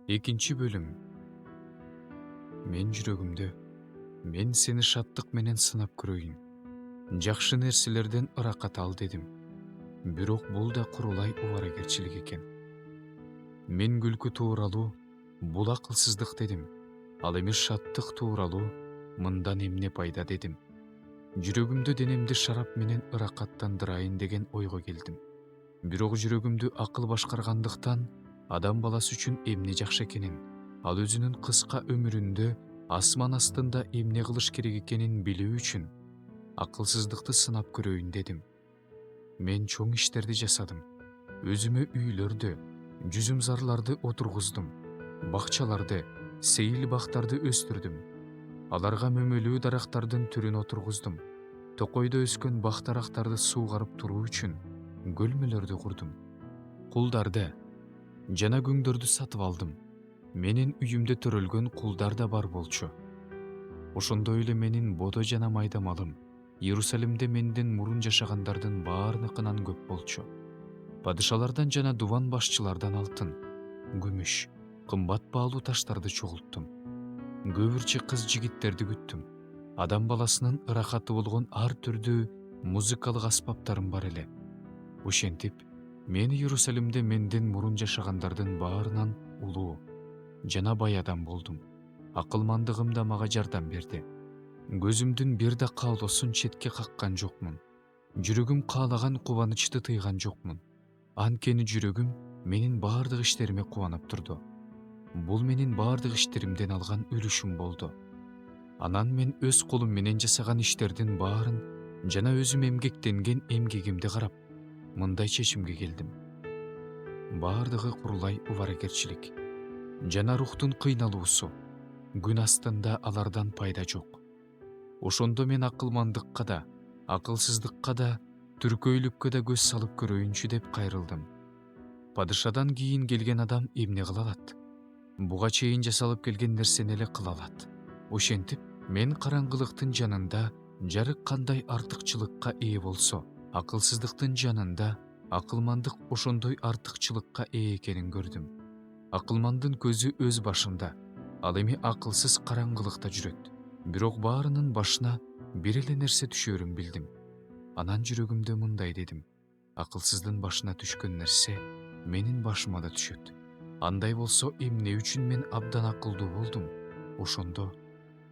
Экинчи бөлүм. Мен жүрөгүмдө мен сени шаттык менен сынап көрөйүн. Жакшы нерселерден ыракат ал дедим. Бирок бул да курулай убаракерчилик экен. Мен күлкү тууралуу бул акылсыздык дедим. Ал эми шаттык тууралуу мындан эмне пайда дедим. Жүрөгүмдө денемди шарап менен ыракаттандырайын деген ойго келдим. Бирок жүрөгүмдү акыл башкаргандыктан адам баласы үчүн эмне жакшы экенин, ал өзүнүн кыска өмүрүндө асман астында эмне кылыш керек экенин билүү үчүн акылсыздыкты сынап көрөйүн дедим. Мен чоң иштерди жасадым. Өзүмө үйлөрдү, жүзүмзарларды отургуздум. Бакчаларды, сейил бактарды өстүрдүм. Аларга мөмөлүү дарактардын түрүн отургуздум. Токойдо өскөн бак дарактарды суугарып туруу үчүн көлмөлөрдү курдум. Кулдарды жана күңдөрдү сатып алдым. Менин үйүмдө төрөлгөн кулдар да бар болчу. Ошондой эле менин бодо жана майда малым Иерусалимде менден мурун жашагандардын баарыныкынан көп болчу. Падышалардан жана дуван башчылардан алтын, күмүш, кымбат баалуу таштарды чогулттум. Көбүрче кыз-жигиттерди күттүм. Адам баласынын ырахаты болгон ар түрдүү музыкалык аспаптарым бар эле. Ошентип, мен Иерусалимде менден мурун жашагандардын баарынан улуу жана бай адам болдум. Акылмандыгым да мага жардам берди. Көзүмдүн бир да каалоосун четке каккан жокмун. Жүрөгүм каалаган кубанычты тыйган жокмун. Анткени жүрөгүм менин баардык иштериме кубанып турду. Бул менин баардык иштеримден алган үлүшүм болду. Анан мен өз колум менен жасаган иштердин баарын жана өзүм эмгектенген эмгегимди карап, мындай чечимге келдим. Баардыгы курулай убаракерчилик жана рухтун кыйналуусу. Күн астында алардан пайда жок. Ошондо мен акылмандыкка да, акылсыздыкка да, түркөйлүккө да көз салып көрөйүнчү деп кайрылдым. Падышадан кийин келген адам эмне кыла алат? Буга чейин жасалып келген нерсени эле кыла алат. Ошентип, мен караңгылыктын жанында жарык кандай артыкчылыкка ээ болсо, акылсыздыктын жанында акылмандык ошондой артыкчылыкка ээ экенин көрдүм. Акылмандын көзү өз башында, ал эми акылсыз караңгылыкта жүрөт. Бирок баарынын башына бир эле нерсе түшөрүн билдим. Анан жүрөгүмдө мындай дедим: акылсыздын башына түшкөн нерсе менин башыма да түшөт. Андай болсо эмне үчүн мен абдан акылдуу болдум? Ошондо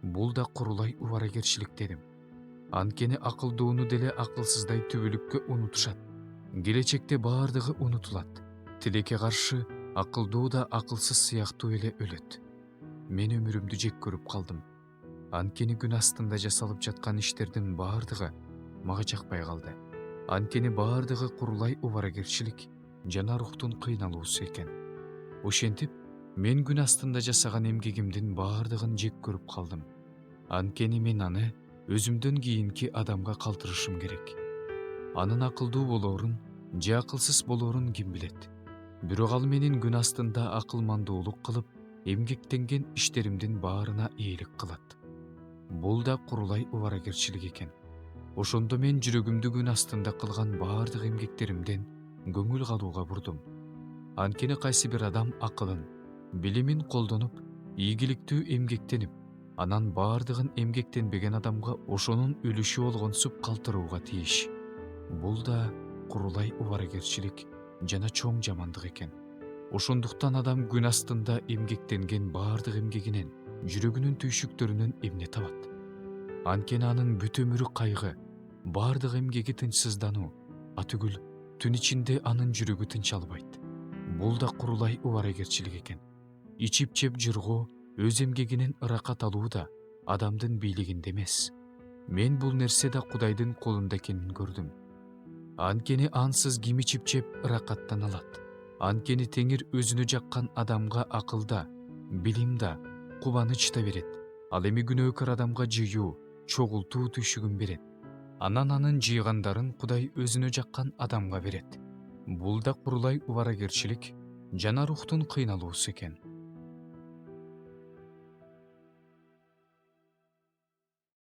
бул да курулай убаракерчилик дедим. Анткени акылдууну деле акылсыздай түбөлүккө унутушат. Келечекте баардыгы унутулат. Тилекке каршы акылдуу да акылсыз сыяктуу эле өлөт. Мен өмүрүмдү жек көрүп калдым. Анткени күн астында жасалып жаткан иштердин баардыгы мага жакпай калды. Анткени баардыгы курулай убаракерчилик жана рухтун кыйналуусу экен. Ошентип, мен күн астында жасаган эмгегимдин баардыгын жек көрүп калдым. Анткени мен аны өзүмдөн кийинки адамга калтырышым керек. Анын акылдуу болоорун же акылсыз болоорун ким билет? Бирок ал менин күн астында акылмандуулук кылып, эмгектенген иштеримдин баарына ээлик кылат. Бул да курулай убаракерчилик экен. Ошондо мен жүрөгүмдү күн астында кылган баардык эмгектеримден көңүл калууга бурдум. Анткени кайсы бир адам акылын, билимин колдонуп, ийгиликтүү эмгектенип, анан баардыгын эмгектенбеген адамга ошонун үлүшү болгонсуп калтырууга тийиш. Бул да курулай убаракерчилик жана чоң жамандык экен. Ошондуктан адам күн астында эмгектенген баардык эмгегинен, жүрөгүнүн түйшүктөрүнөн эмне табат? Анткени анын бүт өмүрү кайгы, баардык эмгеги тынчсыздануу, атүгүл түн ичинде анын жүрөгү тынч албайт. Бул да курулай убаракерчилик экен. Ичип жеп жыргоо, өз эмгегинен ыракат алуу да адамдын бийлигинде эмес. Мен бул нерсе да Кудайдын колунда экенин көрдүм. Анткени ансыз ким ичип жеп ыракаттана алат? Анткени Теңир өзүнө жаккан адамга акыл да, билим да, кубаныч да берет. Ал эми күнөөкөр адамга жыюу, чогултуу түйшүгүн берет. Анан анын жыйгандарын Кудай өзүнө жаккан адамга берет. Бул да курулай убаракерчилик жана рухтун кыйналуусу экен.